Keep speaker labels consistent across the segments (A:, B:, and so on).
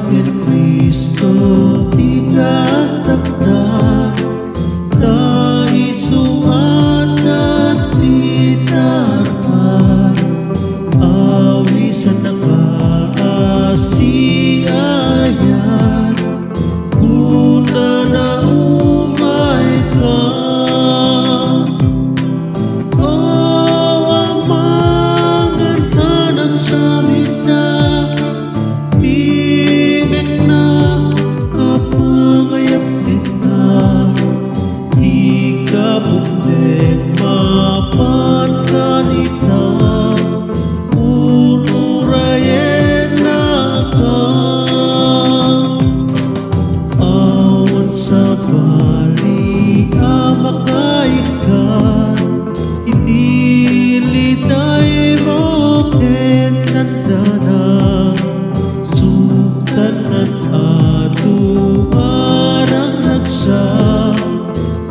A: akin, Kristo, di ka takda. Naisuat at itarpan, awisan na kaasiayan, una na umay ka. Oh, ang mga nagsabi na ibig na kapangayap kita. Di ka pwedeng mapanganita, ururayin na ka. Awan sa bali amakaikan, inilitay mo kenandana. Sukat at aduarang nagsa,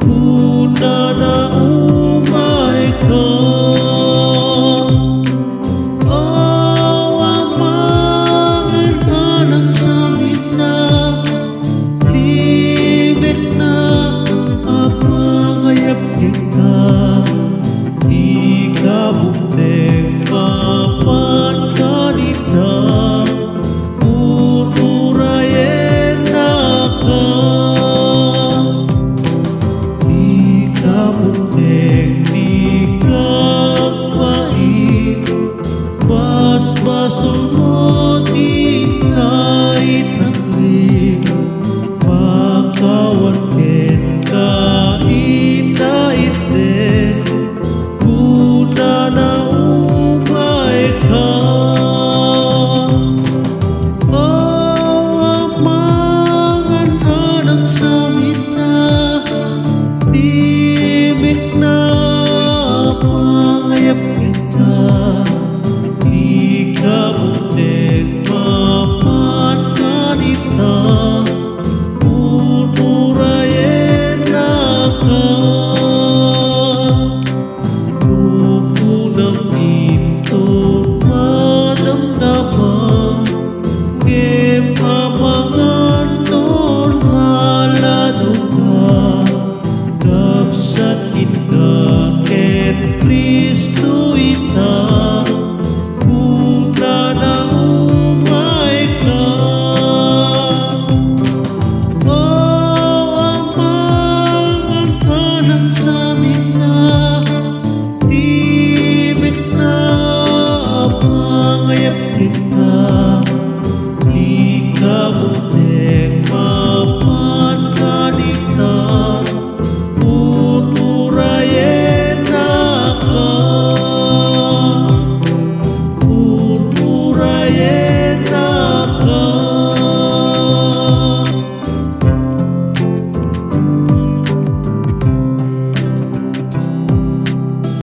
A: una na umay ka. Oh, ang mga nagsabi na ibig na kapangayap kita. Di ka pwedeng mapanganita, ururayin na ka. Di ka pwedeng di ka mait, basbason mo di kahit na